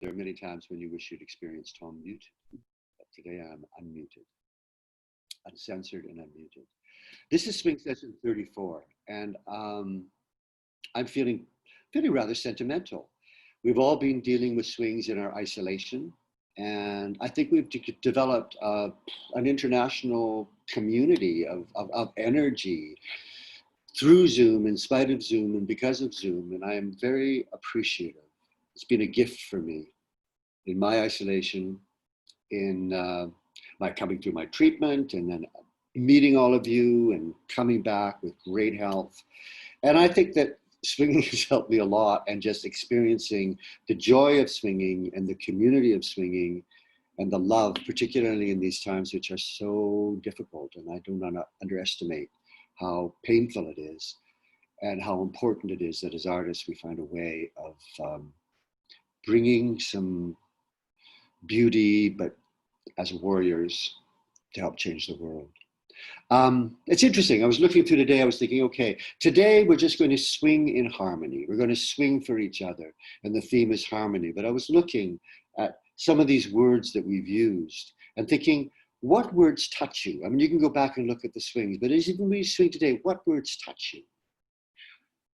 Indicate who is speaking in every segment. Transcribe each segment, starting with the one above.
Speaker 1: There are many times when you wish you'd experienced Tom muted, but today I'm unmuted, uncensored and unmuted. This is swing session 34, and I'm feeling rather sentimental. We've all been dealing with swings in our isolation, and I think we've developed an international community of energy through Zoom, in spite of Zoom, and because of Zoom, and I am very appreciative. It's been a gift for me in my isolation, in my coming through my treatment, and then meeting all of you and coming back with great health. And I think that swinging has helped me a lot, and just experiencing the joy of swinging and the community of swinging and the love, particularly in these times which are so difficult. And I do not underestimate how painful it is and how important it is that as artists we find a way of bringing some beauty, but as warriors to help change the world. It's interesting. I was looking through today, I was thinking, okay, today we're just going to swing in harmony. We're going to swing for each other. And the theme is harmony. But I was looking at some of these words that we've used and thinking, what words touch you? I mean, you can go back and look at the swings, but as even when you swing today, what words touch you?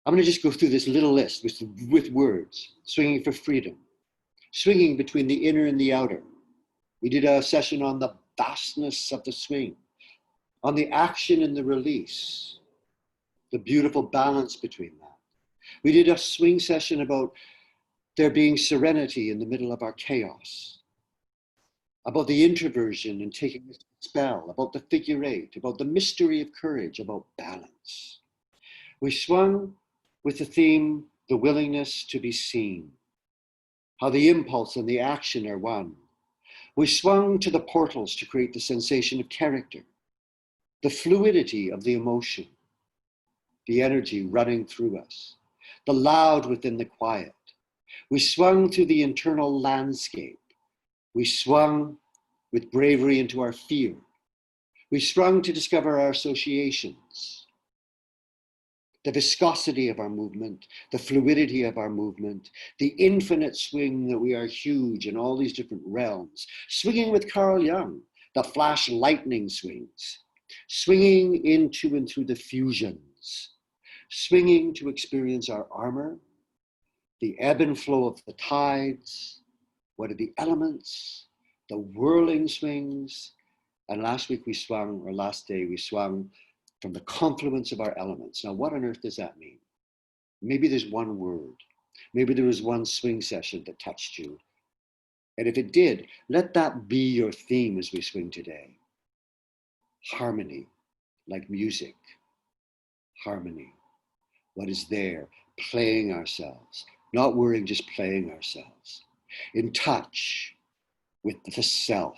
Speaker 1: I'm going to just go through this little list with words. Swinging for freedom. Swinging between the inner and the outer. We did a session on the vastness of the swing, on the action and the release, the beautiful balance between that. We did a swing session about there being serenity in the middle of our chaos, about the introversion and taking a spell, about the figure eight, about the mystery of courage, about balance. We swung with the theme, the willingness to be seen, how the impulse and the action are one. We swung to the portals to create the sensation of character, the fluidity of the emotion, the energy running through us, the loud within the quiet. We swung through the internal landscape. We swung with bravery into our fear. We swung to discover our associations, the viscosity of our movement, the fluidity of our movement, the infinite swing that we are huge in all these different realms. Swinging with Carl Jung, the flash lightning swings. Swinging into and through the fusions. Swinging to experience our armor, the ebb and flow of the tides, what are the elements, the whirling swings. And last week we swung, or last day we swung from the confluence of our elements. Now, what on earth does that mean? Maybe there's one word. Maybe there was one swing session that touched you. And if it did, let that be your theme as we swing today. Harmony, like music. Harmony. What is there? Playing ourselves. Not worrying, just playing ourselves. In touch with the self,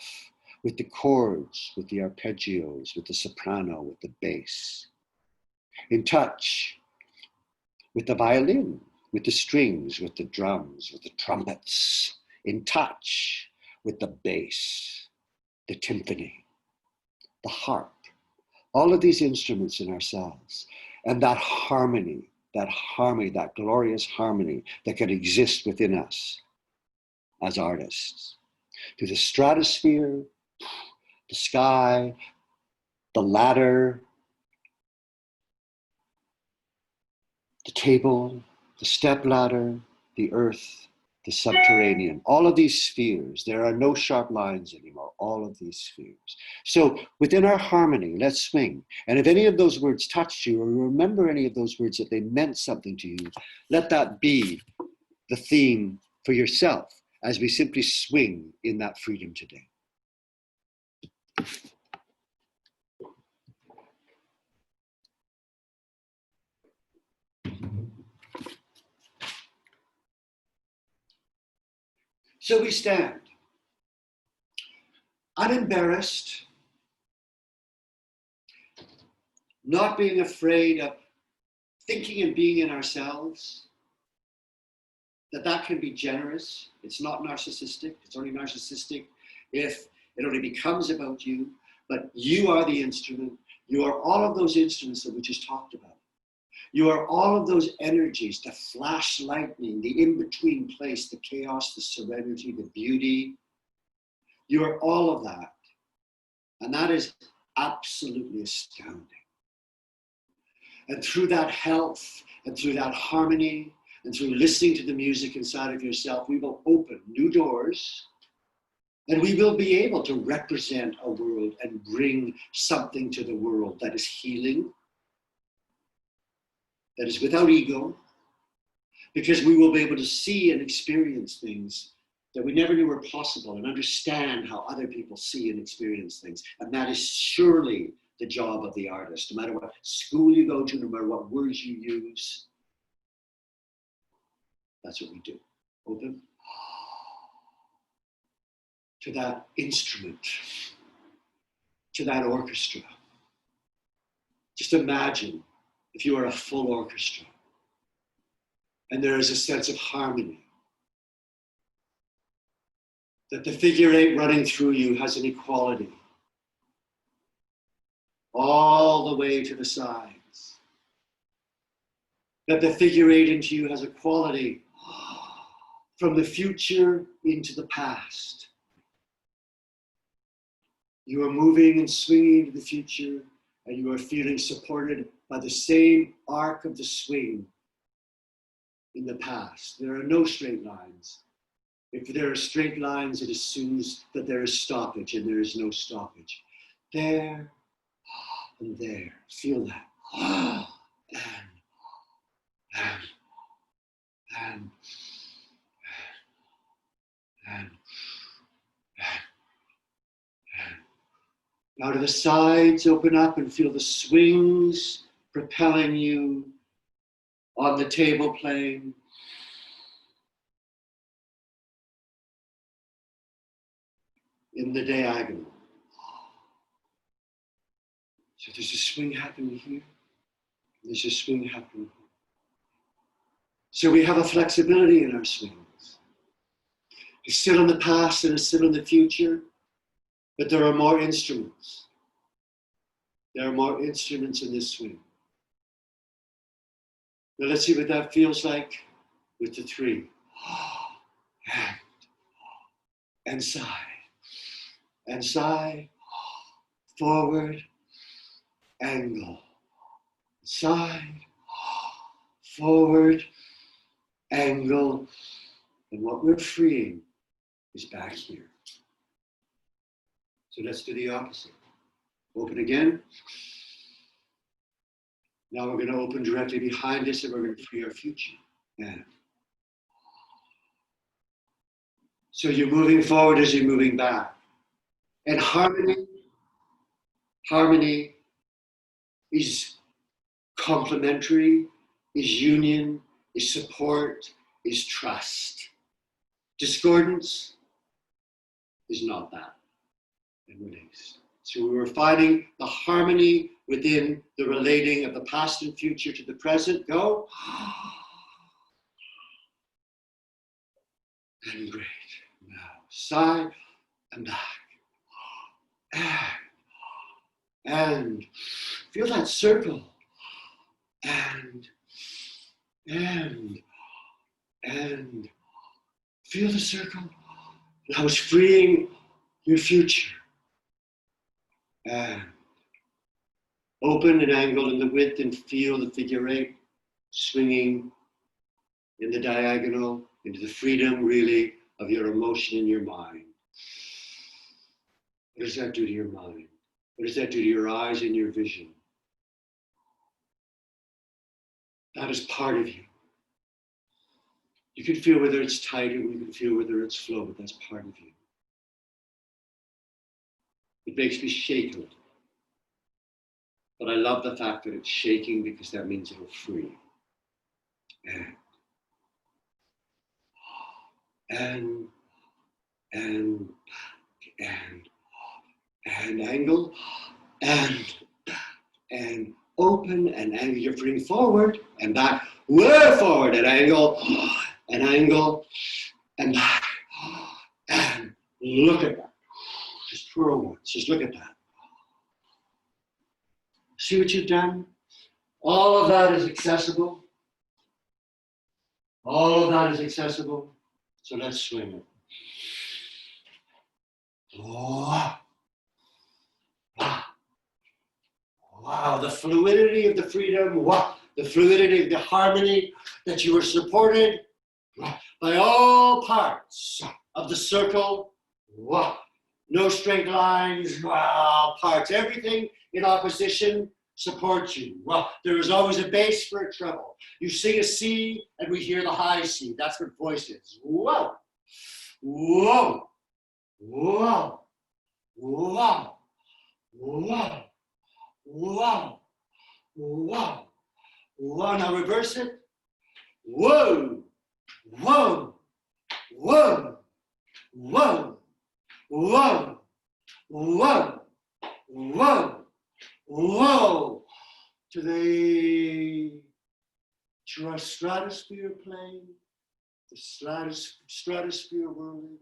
Speaker 1: with the chords, with the arpeggios, with the soprano, with the bass. In touch with the violin, with the strings, with the drums, with the trumpets. In touch with the bass, the timpani, the harp, all of these instruments in ourselves, and that harmony, that glorious harmony that can exist within us as artists. To the stratosphere, the sky, the ladder, the table, the step ladder, the earth, the subterranean, all of these spheres. There are no sharp lines anymore, all of these spheres. So within our harmony, let's swing. And if any of those words touched you, or you remember any of those words that they meant something to you, let that be the theme for yourself as we simply swing in that freedom today. So we stand, unembarrassed, not being afraid of thinking and being in ourselves, that can be generous. It's not narcissistic. It's only narcissistic if it only becomes about you, but you are the instrument. You are all of those instruments that we just talked about. You are all of those energies, the flash lightning, the in-between place, the chaos, the serenity, the beauty. You are all of that. And that is absolutely astounding. And through that health, and through that harmony, and through listening to the music inside of yourself, we will open new doors, and we will be able to represent a world and bring something to the world that is healing, that is without ego, because we will be able to see and experience things that we never knew were possible and understand how other people see and experience things. And that is surely the job of the artist, no matter what school you go to, no matter what words you use. That's what we do. Open to that instrument, to that orchestra. Just imagine if you are a full orchestra and there is a sense of harmony, that the figure eight running through you has an equality all the way to the sides, that the figure eight into you has a quality from the future into the past. You are moving and swinging to the future, and you are feeling supported by the same arc of the swing in the past. There are no straight lines. If there are straight lines, it assumes that there is stoppage, and there is no stoppage. There and there. Feel that. And now to the sides, open up and feel the swings propelling you on the table plane. In the diagonal. So there's a swing happening here. There's a swing happening here. So we have a flexibility in our swings. It's still in the past and it's still in the future, but there are more instruments. There are more instruments in this swing. Now let's see what that feels like with the three. And side. And side. Forward. Angle. Side. Forward. Angle. And what we're freeing is back here. So let's do the opposite. Open again. Now we're going to open directly behind us and we're going to free our future. And so you're moving forward as you're moving back. And harmony is complementary, is union, is support, is trust. Discordance is not that. And release. So we were finding the harmony within the relating of the past and future to the present. Go. And great. Now, side and back. And feel that circle. And feel the circle. Now it's freeing your future. And open and angle in the width and feel the figure eight swinging in the diagonal into the freedom really of your emotion and your mind. What does that do to your mind? What does that do to your eyes and your vision? That is part of you. You can feel whether it's tight or you can feel whether it's flow, but that's part of you. It makes me shake a little. But I love the fact that it's shaking because that means it'll free. And angle, and open, and angle. You're freeing forward and back, way forward, and angle, and back, and look at that. Just twirl once, just look at that. See what you've done? All of that is accessible. All of that is accessible. So let's swing it. Wow. Wow. Wow. The fluidity of the freedom. Wow. The fluidity of the harmony that you are supported by all parts of the circle. Wow. No straight lines. Wow. Parts. Everything in opposition supports you. Well, there is always a bass for a treble. You sing a C and we hear the high C. That's what voice is. Whoa. Whoa. Whoa. Whoa. Whoa. Whoa. Whoa. Whoa. Now reverse it. Whoa. Whoa. Whoa. Whoa. Whoa. Whoa. Whoa. Whoa. To our stratosphere plane, the stratosphere whirling.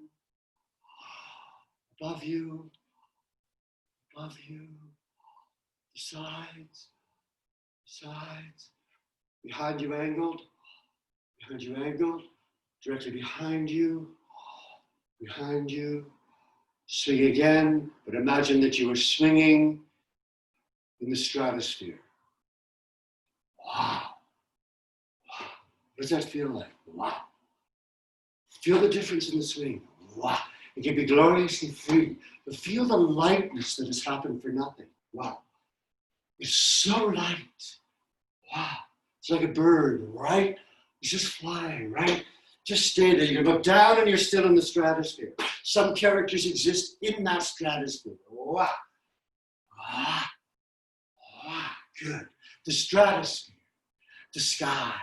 Speaker 1: Above you, the sides, behind you angled, directly behind you, swing again, but imagine that you are swinging in the stratosphere. Wow. What does that feel like? Wow. Feel the difference in the swing. Wow. It can be gloriously free, but feel the lightness that has happened for nothing. Wow. It's so light. Wow. It's like a bird, right? It's just flying, right? Just stay there. You look down and you're still in the stratosphere. Some characters exist in that stratosphere. Wow. Wow. Wow. Good. The stratosphere, the sky,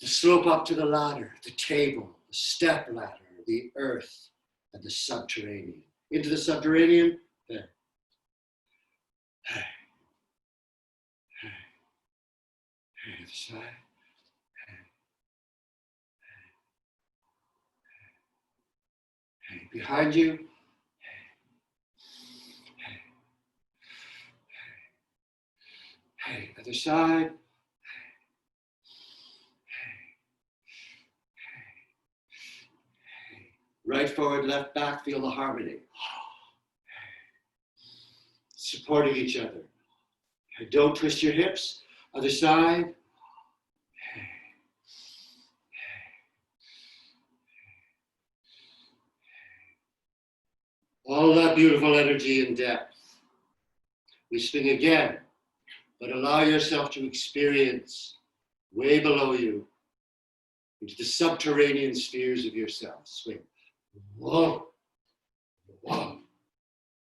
Speaker 1: the slope up to the ladder, the table, the step ladder, the earth, and the subterranean. Into the subterranean, there. Hey. Hey. Hey, the side. Hey. Hey. Hey. Behind you. Hey. Hey. Hey. Other side. Right forward, left back, feel the harmony. Supporting each other. Don't twist your hips. Other side. All that beautiful energy and depth. We swing again, but allow yourself to experience way below you into the subterranean spheres of yourself. Swing. Whoa. Whoa.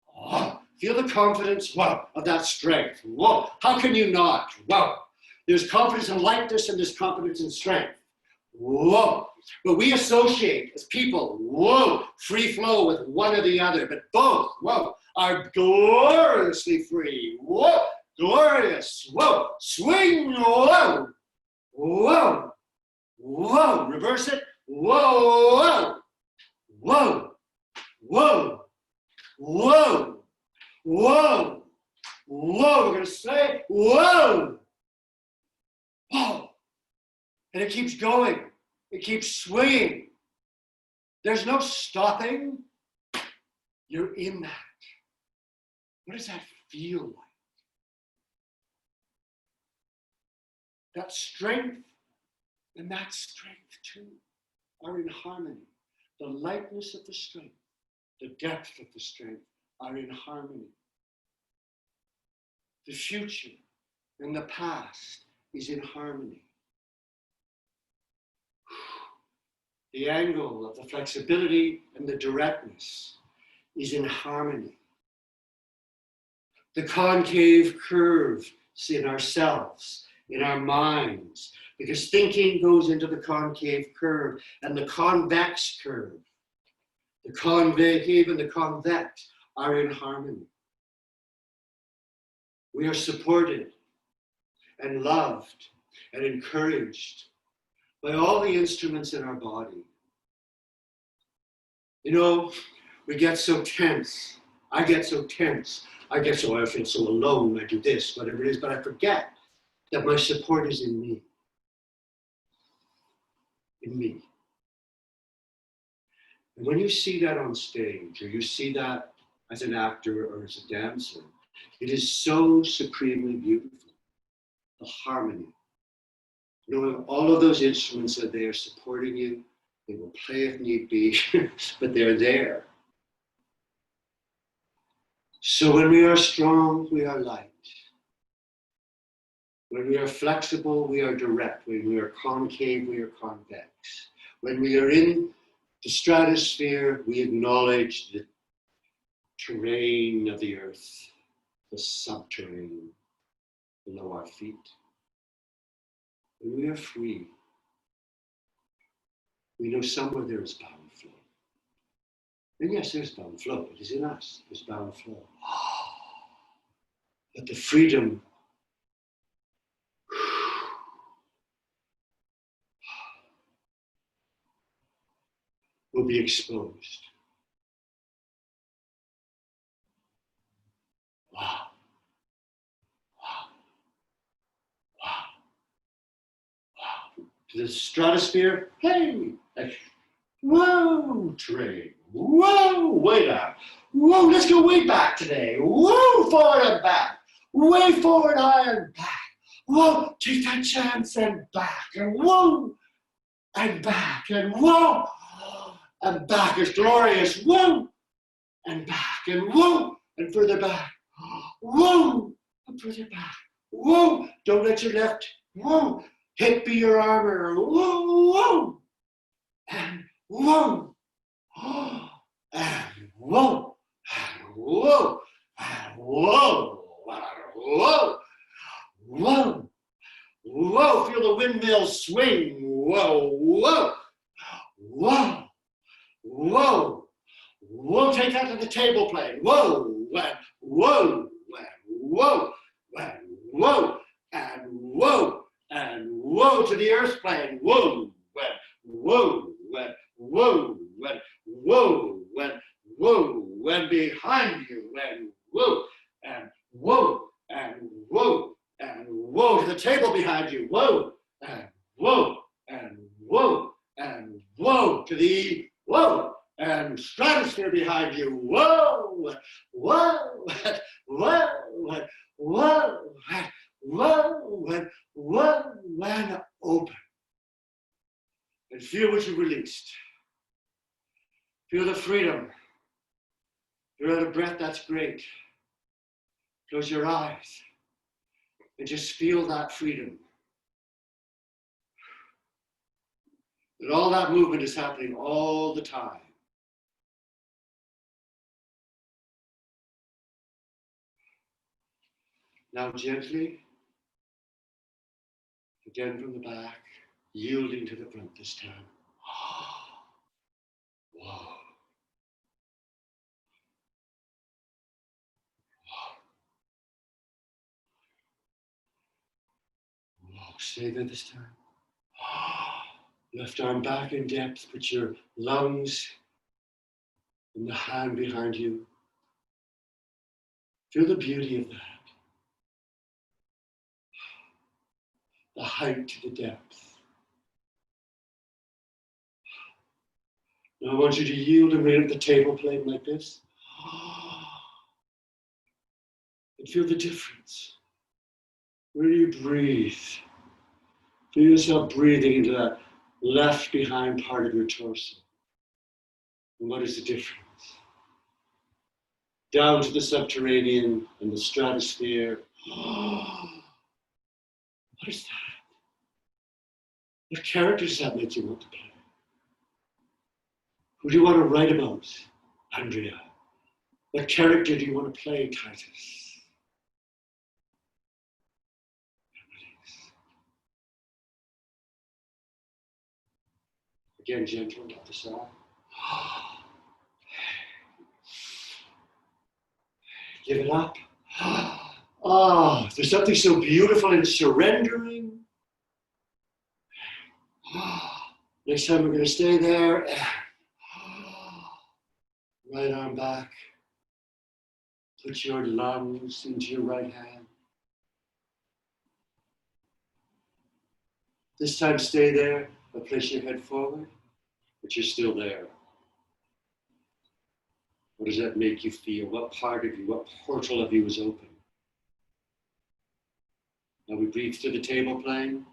Speaker 1: Whoa. Feel the confidence, whoa, of that strength. Whoa. How can you not? Whoa. There's confidence in lightness and there's confidence in strength. Whoa. But we associate as people, whoa, free flow with one or the other, but both, whoa, are gloriously free. Whoa. Glorious. Whoa. Swing. Whoa. Whoa. Whoa. Reverse it. Whoa. Whoa. Whoa. Whoa. Whoa. Whoa. We're going to say, whoa. Whoa. And it keeps going. It keeps swinging. There's no stopping. You're in that. What does that feel like? That strength and that strength too are in harmony. The lightness of the strength, the depth of the strength are in harmony. The future and the past is in harmony. The angle of the flexibility and the directness is in harmony. The concave curve is in ourselves, in our minds, because thinking goes into the concave curve and the convex curve. The concave and the convex are in harmony. We are supported and loved and encouraged by all the instruments in our body. You know, we get so tense. I get so tense. I feel so alone. I do this, whatever it is, but I forget that my support is in me. In me. And when you see that on stage, or you see that as an actor or as a dancer, it is so supremely beautiful. The harmony. Knowing all of those instruments that they are supporting you, they will play if need be, but they're there. So when we are strong, we are light. When we are flexible, we are direct. When we are concave, we are convex. When we are in the stratosphere, we acknowledge the terrain of the earth, the subterranean below our feet. When we are free, we know somewhere there is bound flow. And yes, there's bound flow. It is in us. There's bound flow. But the freedom will be exposed. Wow. Wow. Wow. Wow. To the stratosphere, hey, whoa, terrain. Whoa, way down. Whoa, let's go way back today. Whoa, forward and back. Way forward, high and back. Whoa, take that chance and back. And whoa, and back. And whoa, and back is glorious. Whoa, and back. And whoa, and further back. Whoa, and further back. Whoa, don't let your left, whoa, hip be your armor. Whoa, whoa, and whoa. And whoa, and whoa, and whoa, and whoa, whoa, whoa, feel the windmill swing, whoa, whoa, whoa, whoa, whoa, take that to the table plane, whoa, and whoa, and whoa, and whoa, and whoa, and whoa to the earth plane, whoa, and whoa, and whoa, and whoa, and whoa, and behind you, and whoa, and whoa, and whoa, and whoa to the table behind you, whoa, and whoa, and whoa, and whoa to the whoa, and stratosphere behind you, whoa, whoa, whoa, whoa, whoa, whoa, and open. And feel what you released. Feel the freedom. You're out of breath, that's great. Close your eyes and just feel that freedom. That all that movement is happening all the time. Now gently, again from the back, yielding to the front this time. Whoa. Whoa. Stay there this time. Left arm back in depth, put your lungs in the hand behind you. Feel the beauty of that. The height to the depth. Now I want you to yield and wait at the table plane like this. And feel the difference. Where do you breathe? Feel yourself breathing into that left behind part of your torso. And what is the difference? Down to the subterranean and the stratosphere. What is that? What character does that make you want to play? Who do you want to write about, Andrea? What character do you want to play, Titus? Again, gentle, let this out. Give it up. Oh, there's something so beautiful in surrendering. Next time we're going to stay there. Right arm back. Put your lungs into your right hand. This time stay there, but place your head forward, but you're still there. What does that make you feel? What part of you, what portal of you is open? Now we breathe through the table plane.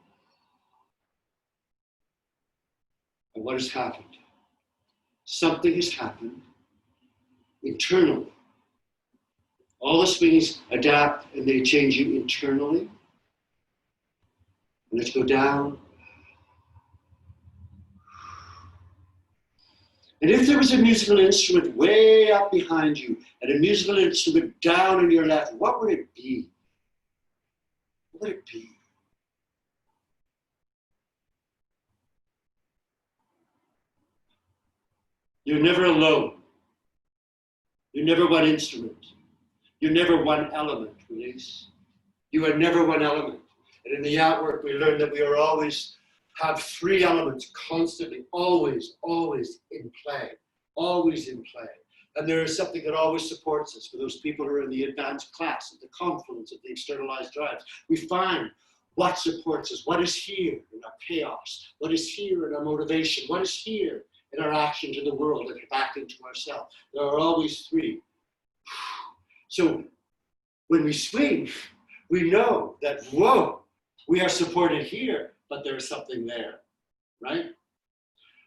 Speaker 1: And what has happened? Something has happened internally. All the swings adapt and they change you internally. And let's go down. And if there was a musical instrument way up behind you and a musical instrument down in your left, what would it be? What would it be? You're never alone. You're never one instrument. You're never one element, release. You are never one element. And in the Yat work, we learn that we are always have three elements constantly, always in play, always in play. And there is something that always supports us. For those people who are in the advanced class, at the confluence of the externalized drives, we find what supports us, what is here in our chaos, what is here in our motivation, what is here in our action to the world and back into ourselves. There are always three. So when we swing, we know that, whoa, we are supported here, but there's something there, right?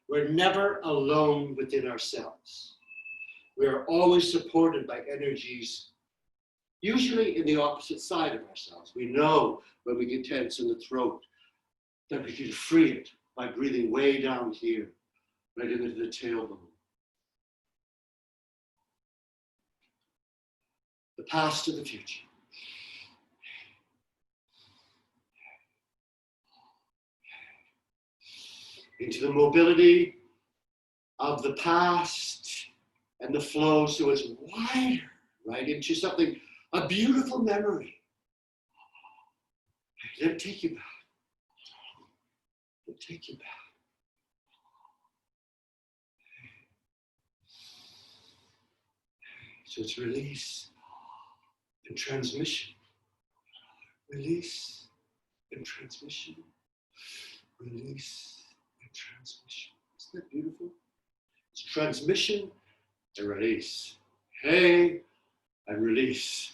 Speaker 1: We're never alone within ourselves. We are always supported by energies, usually in the opposite side of ourselves. We know when we get tense in the throat that we can free it by breathing way down here, right into the tailbone. The past to the future. Into the mobility of the past and the flow so it's wider, right? Into something, a beautiful memory. Let it take you back. Let it take you back. So it's release and transmission. Release and transmission. Release and transmission. Isn't that beautiful? It's transmission and release. Hey, and release.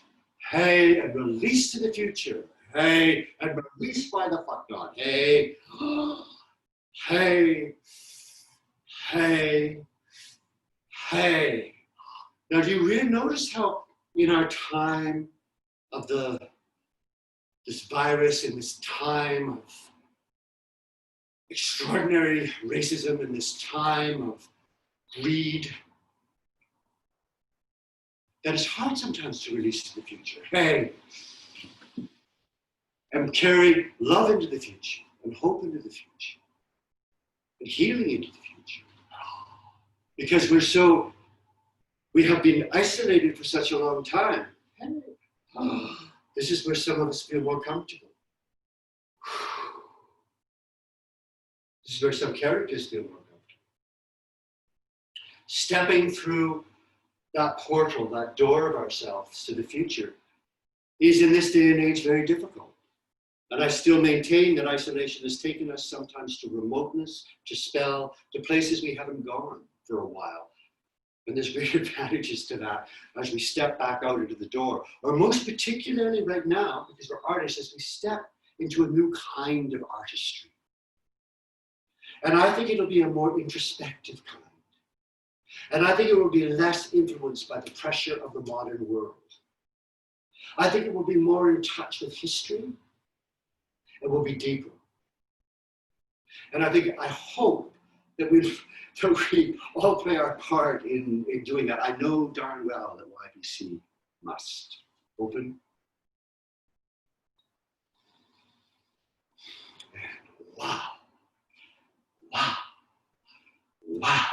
Speaker 1: Hey, and release to the future. Hey, and release by the fuck God. Hey, hey, hey, hey. Now, do you really notice how in our time of this virus, in this time of extraordinary racism, in this time of greed, that it's hard sometimes to release to the future. Hey, and carry love into the future, and hope into the future, and healing into the future. Because we have been isolated for such a long time. This is where some of us feel more comfortable. This is where some characters feel more comfortable. Stepping through that portal, that door of ourselves to the future is in this day and age very difficult. And I still maintain that isolation has taken us sometimes to remoteness, to spell, to places we haven't gone for a while. And there's great advantages to that as we step back out into the door, or most particularly right now, because we're artists, as we step into a new kind of artistry. And I think it'll be a more introspective kind. And I think it will be less influenced by the pressure of the modern world. I think it will be more in touch with history. It will be deeper. And I hope that we all play our part in doing that. I know darn well that YBC must. Open. And wow. Wow. Wow.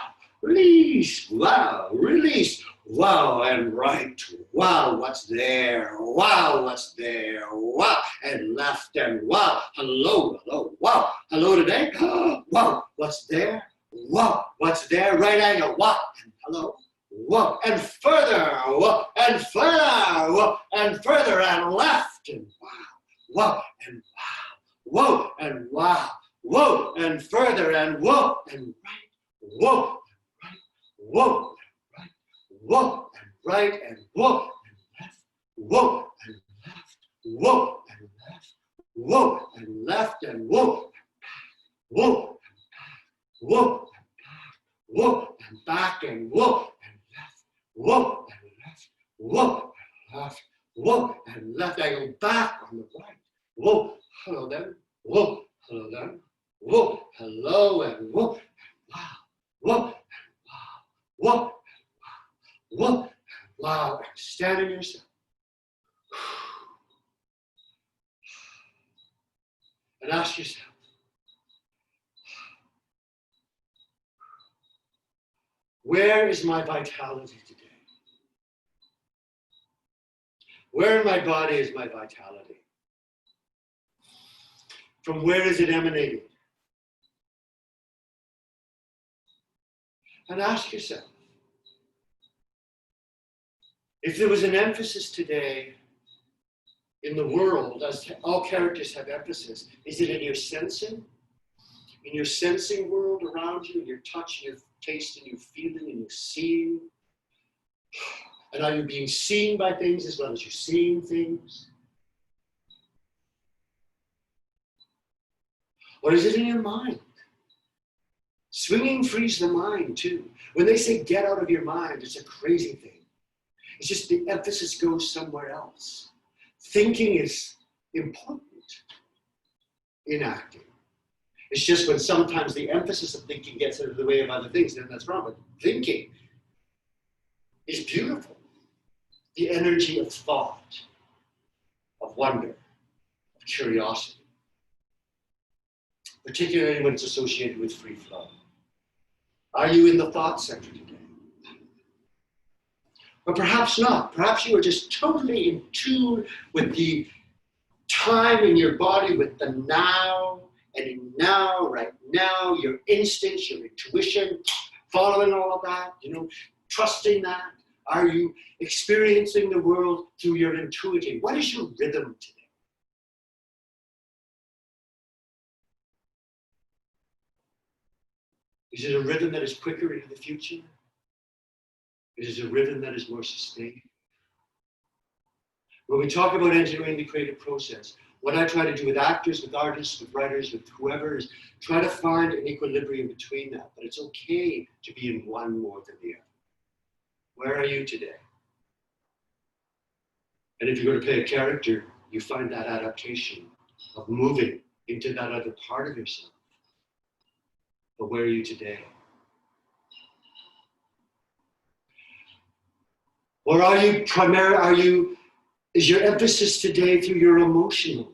Speaker 1: Release. Wow. Release. Wow. And right. Wow. What's there? Wow. What's there? Wow. And left and wow. Hello. Hello. Wow. Hello today. Wow. What's there? Whoa, what's there? Right angle, whoa, and hello, whoa, and further, whoa, and further, whoa, and further, and left, and wow, whoa, and wow, whoa, and wow, whoa, and further, and whoa, and right, whoa, right, whoa, and right, whoa, and right, and whoa, and left, whoa, and left, whoa, and left, whoa, and left, and whoa, whoa, whoa, whoa, and back, and whoa, and left, whoa, and left, whoa, and left, whoa, and left. I go back on the right. Whoa, hello there. Whoa, hello there. Whoa, hello, and whoa, and wow, whoa, and wow, whoa, and wow, whoa, and wow, and stand in yourself. And ask yourself, where is my vitality today? Where in my body is my vitality? From where is it emanating? And ask yourself, if there was an emphasis today in the world, as all characters have emphasis, is it in your sensing? In your sensing world around you, in your touch, and your taste, and your feeling, and your seeing? And are you being seen by things as well as you're seeing things? Or is it in your mind? Swinging frees the mind too. When they say get out of your mind, it's a crazy thing. It's just the emphasis goes somewhere else. Thinking is important in acting. It's just when sometimes the emphasis of thinking gets out of the way of other things, then that's wrong. But thinking is beautiful. The energy of thought, of wonder, of curiosity, particularly when it's associated with free flow. Are you in the thought center today? Or perhaps not. Perhaps you are just totally in tune with the time in your body, with the now, and in now, right now, your instincts, your intuition, following all of that, trusting that. Are you experiencing the world through your intuitive? What is your rhythm today? Is it a rhythm that is quicker into the future? Is it a rhythm that is more sustained? When we talk about engineering the creative process, what I try to do with actors, with artists, with writers, with whoever is try to find an equilibrium between that. But it's okay to be in one more than the other. Where are you today? And if you're going to play a character, you find that adaptation of moving into that other part of yourself. But where are you today? Or is your emphasis today through your emotional life?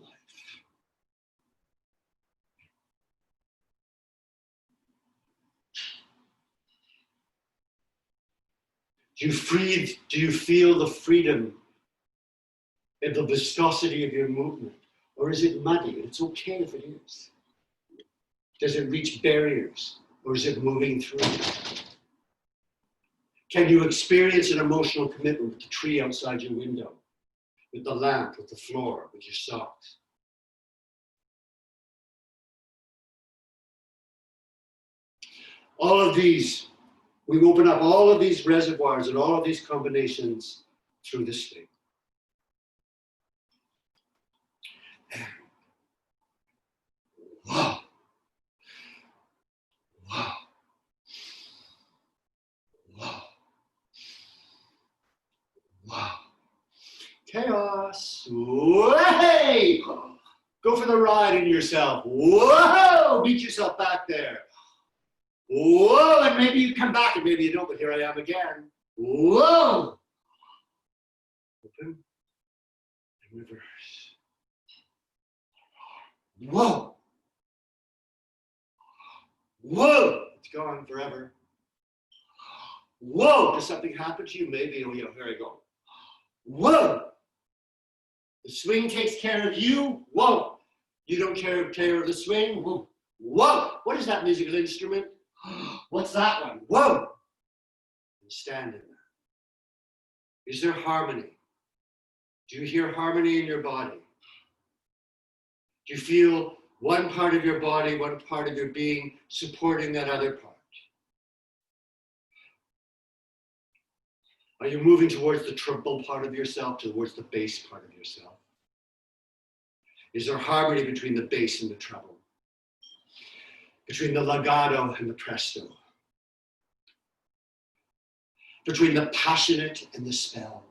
Speaker 1: Do you feel the freedom and the viscosity of your movement? Or is it muddy? It's okay if it is. Does it reach barriers? Or is it moving through? Can you experience an emotional commitment with the tree outside your window, with the lamp, with the floor, with your socks? All of these, we open up all of these reservoirs and all of these combinations through this thing. Wow. Wow. Wow. Wow. Chaos. Hey! Go for the ride in yourself. Whoa! Meet yourself back there. Whoa! And maybe you come back and maybe you don't, but here I am again. Whoa! Open and reverse. Whoa! Whoa! It's gone forever. Whoa! Does something happen to you? Maybe. Oh, yeah, here I go. Whoa! The swing takes care of you. Whoa! You don't care of the swing. Whoa! Whoa! What is that musical instrument? What's that one? Whoa! And stand in that. Is there harmony? Do you hear harmony in your body? Do you feel One part of your body, one part of your being supporting that other part. Are you moving towards the treble part of yourself, towards the bass part of yourself? Is there harmony between the bass and the treble? Between the legato and the presto? Between the passionate and the spell?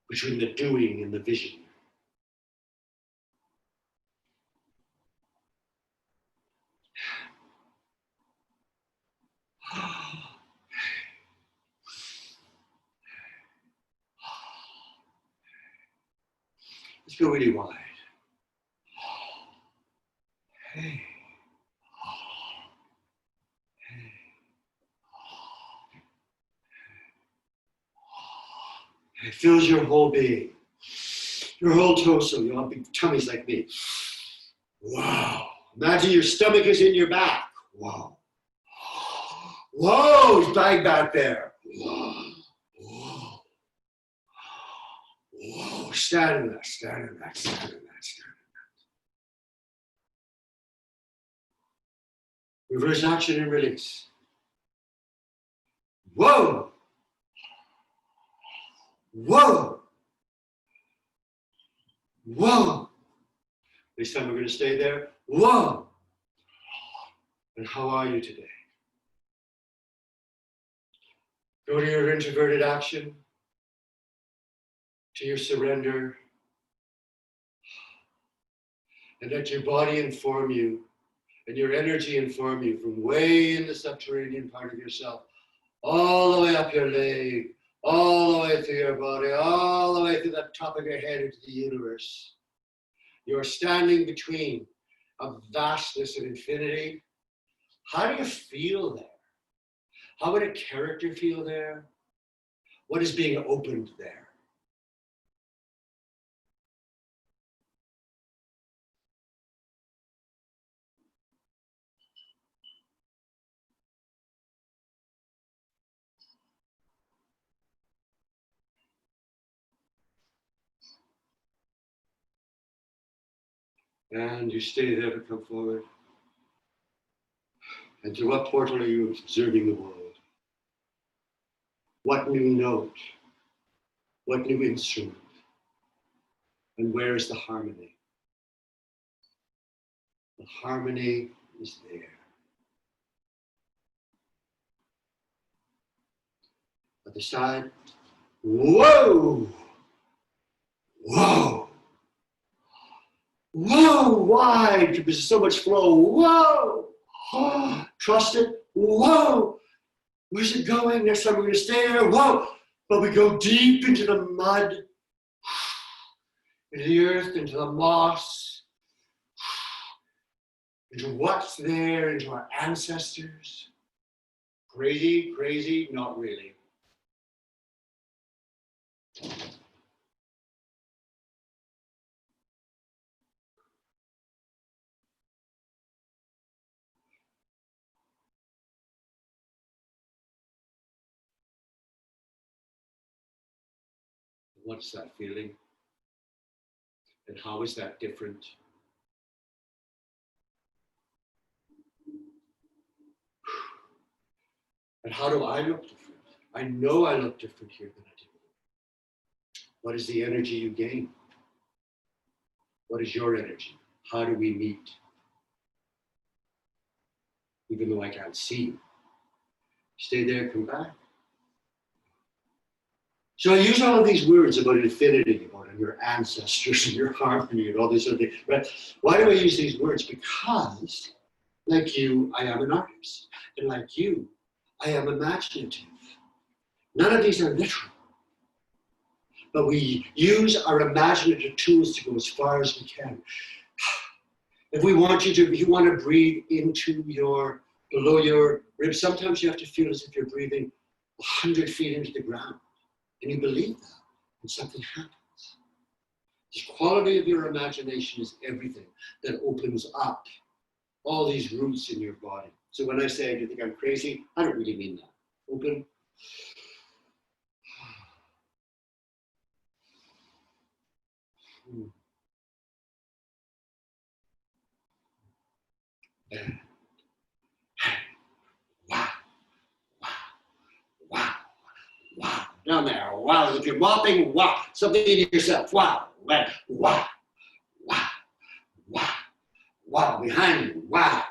Speaker 1: Between the doing and the vision? Let's go really wide. Hey. It fills your whole being, your whole torso, your big tummies like me. Wow. Imagine your stomach is in your back. Wow. Whoa, it's bang back there. Whoa. Whoa. Whoa. Stand in that, stand in that, stand in that, stand in that. Reverse action and release. Whoa. Whoa. Whoa. This time we're going to stay there. Whoa. And how are you today? Go to your introverted action, to your surrender, and let your body inform you and your energy inform you from way in the subterranean part of yourself, all the way up your leg, all the way through your body, all the way through the top of your head into the universe. You're standing between a vastness and infinity. How do you feel there? How would a character feel there? What is being opened there? And you stay there to come forward. And through what portal are you observing the world? What new note? What new instrument? And where is the harmony? The harmony is there. Other side. Whoa! Whoa! Whoa! Wide! There's so much flow. Whoa! Oh, trust it. Whoa! Where's it going? Next time we're going to stay there. Whoa! But we go deep into the mud, into the earth, into the moss, into what's there, into our ancestors. Crazy, crazy, not really. What's that feeling? And how is that different? And how do I look different? I know I look different here than I do. What is the energy you gain? What is your energy? How do we meet? Even though I can't see you. Stay there, come back. So I use all of these words about infinity, about your ancestors and your harmony and all these other things. Right? Why do I use these words? Because, like you, I am an artist. And like you, I am imaginative. None of these are literal. But we use our imaginative tools to go as far as we can. If we want you to, if you want to breathe into your, below your ribs, sometimes you have to feel as if you're breathing 100 feet into the ground. And you believe that, and something happens. The quality of your imagination is everything that opens up all these roots in your body. So when I say, do you think I'm crazy? I don't really mean that. Open. And wow, wow, wow, wow. Down there, wow, as if you're mopping, wow. Something in yourself, wow, wow, wow, wow, wow, wow. Behind you, wow,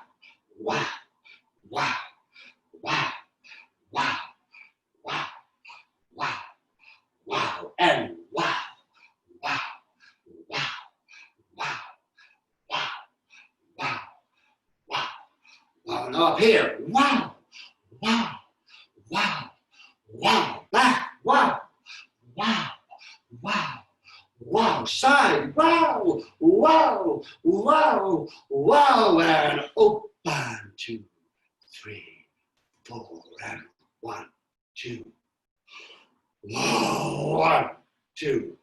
Speaker 1: wow, wow, wow, wow, wow, wow, wow, and wow, wow, wow, wow, wow, wow, wow, wow. And up here, wow, wow, wow, wow, back, wow, wow, wow, wow, side, wow, wow, wow, wow, and open, 2, 3, 4, and 1, 2, whoa, 1, 2,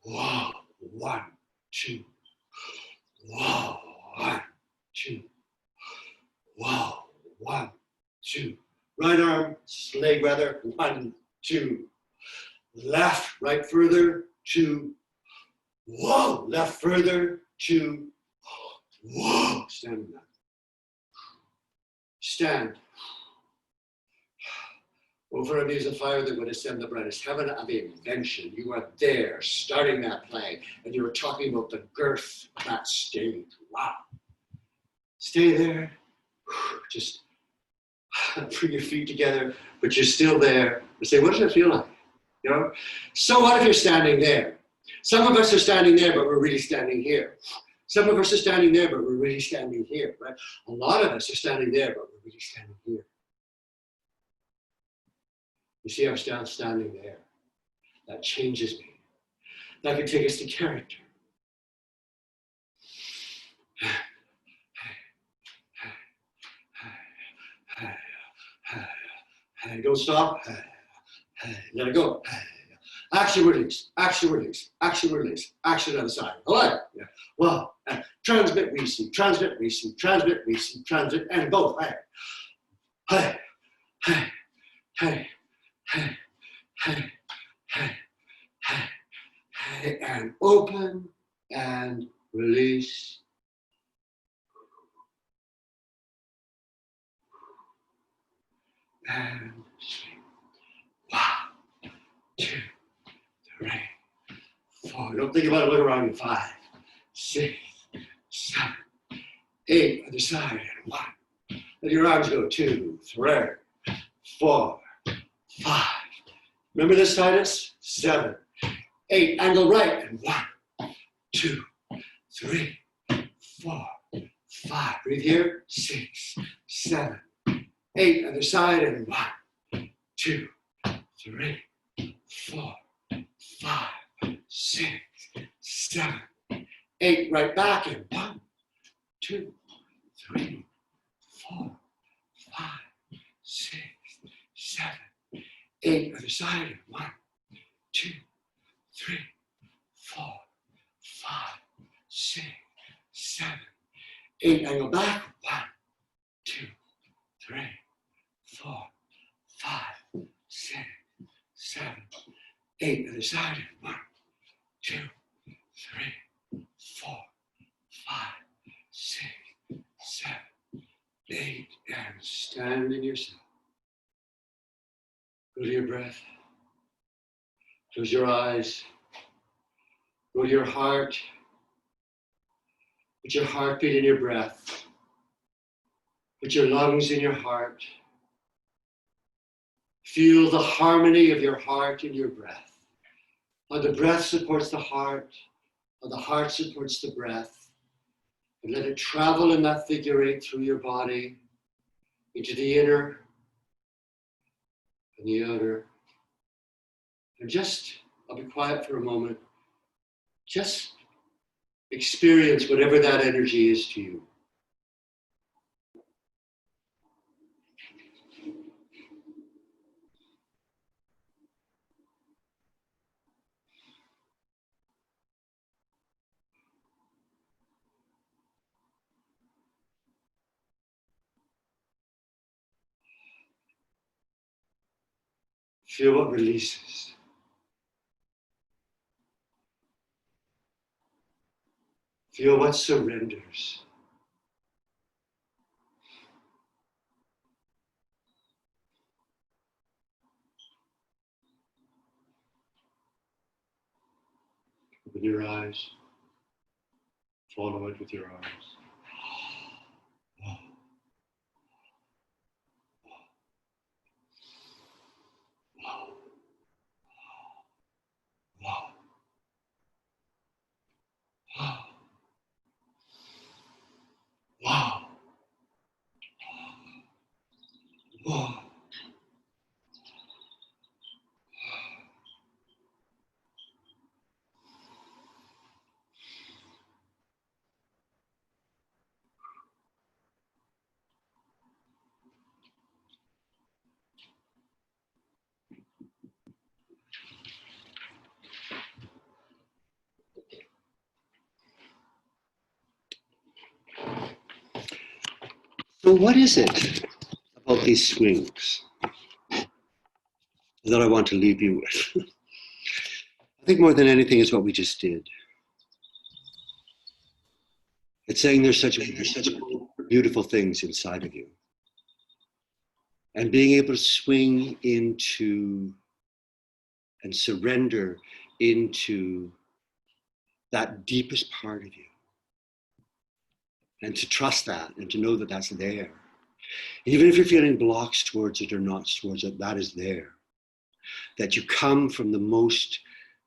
Speaker 1: whoa, 1, 2, whoa, 1, 2, whoa, 1, 2. Right arm, leg rather, 1, 2. Left, right further, 2. Whoa, left further, 2. Whoa, stand up. Stand. Over a blaze of fire that would ascend the brightest heaven of invention. You are there, starting that play, and you were talking about the girth of that stage. Wow. Stay there. Just bring your feet together, but you're still there. You say, what does it feel like? You know? So what if you're standing there? Some of us are standing there, but we're really standing here. Some of us are standing there, but we're really standing here, right? A lot of us are standing there, but we're really standing here. You see, I'm standing there. That changes me. That can take us to character. Don't stop. Let it go. Action release, action release, action release, action on the side. All right. Yeah. Well, transmit, receive, transmit, receive, transmit, receive, transmit, and both. Hey, hey, hey, hey, hey, hey, hey, hey, and open and release. And sleep. 1, 2, 3, 4. Don't think about it. Look around you. 5, 6, 7, 8. Other side. And 1. Let your arms go. 2, 3, 4, 5. Remember this, Titus? 7, 8. Angle right. And 1, 2, 3, 4, 5. Breathe here. 6, 7, 8. Other side. And 1, 2, 3, 4, 5, 6, 7, 8. Right back. And 1, 2, 3, 4, 5, 6, 7, 8. Other side. And 1, 2, 3, 4, 5, 6, 7, 8. Angle back. 1, 2, 3, 4, 5, 6, 7, 8. Other side. 1, 2, 3, 4, 5, 6, 7, 8. And stand in yourself. Go to your breath. Close your eyes. Go to your heart. Put your heartbeat in your breath. Put your lungs in your heart. Feel the harmony of your heart and your breath. How the breath supports the heart, how the heart supports the breath. And let it travel in that figure 8 through your body, into the inner and the outer. And just, I'll be quiet for a moment. Just experience whatever that energy is to you. Feel what releases. Feel what surrenders. With your eyes, follow it with your eyes. So what is it about these swings that I want to leave you with? I think more than anything is what we just did. It's saying there's such beautiful things inside of you. And being able to swing into and surrender into that deepest part of you. And to trust that and to know that that's there. Even if you're feeling blocks towards it or not towards it, that is there. That you come from the most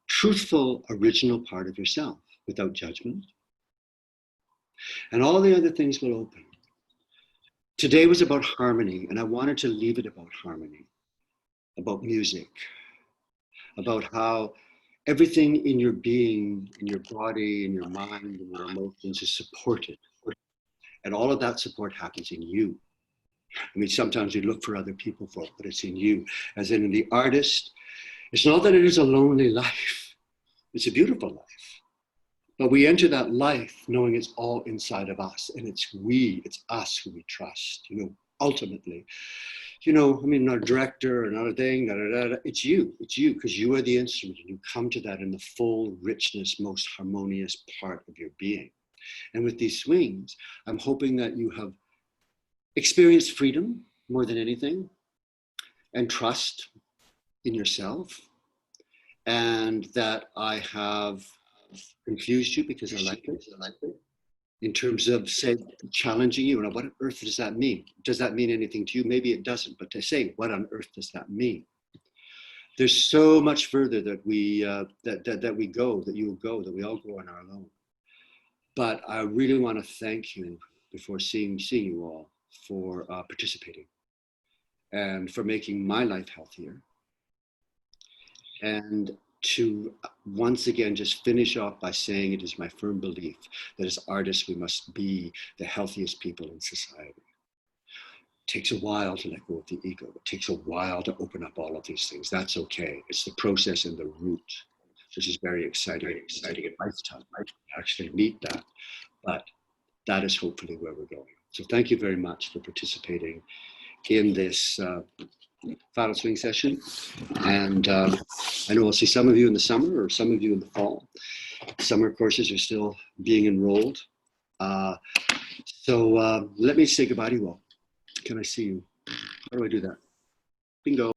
Speaker 1: truthful, original part of yourself without judgment. And all the other things will open. Today was about harmony, and I wanted to leave it about harmony, about music, about how everything in your being, in your body, in your mind, in your emotions is supported. And all of that support happens in you. I mean, sometimes we look for other people for it, but it's in you. As in the artist, it's not that it is a lonely life. It's a beautiful life. But we enter that life knowing it's all inside of us, and it's us who we trust, ultimately. I mean, not a director or not a thing, it's you, because you are the instrument, and you come to that in the full richness, most harmonious part of your being. And with these swings, I'm hoping that you have experienced freedom more than anything, and trust in yourself, and that I have confused you because I like it. In terms of, say, challenging you, and what on earth does that mean? Does that mean anything to you? Maybe it doesn't, but to say, what on earth does that mean? There's so much further that we that we go, that you will go, that we all go on our own. But I really want to thank you before seeing you all for participating and for making my life healthier. And to once again just finish off by saying it is my firm belief that as artists we must be the healthiest people in society. It takes a while to let go of the ego. It takes a while to open up all of these things. That's okay. It's the process and the route, which is very exciting in lifetime, right? Actually meet that. But that is hopefully where we're going. So thank you very much for participating in this Fatal Swing session. And I know I'll see some of you in the summer or some of you in the fall. Summer courses are still being enrolled. So let me say goodbye to you all. Can I see you? How do I do that? Bingo.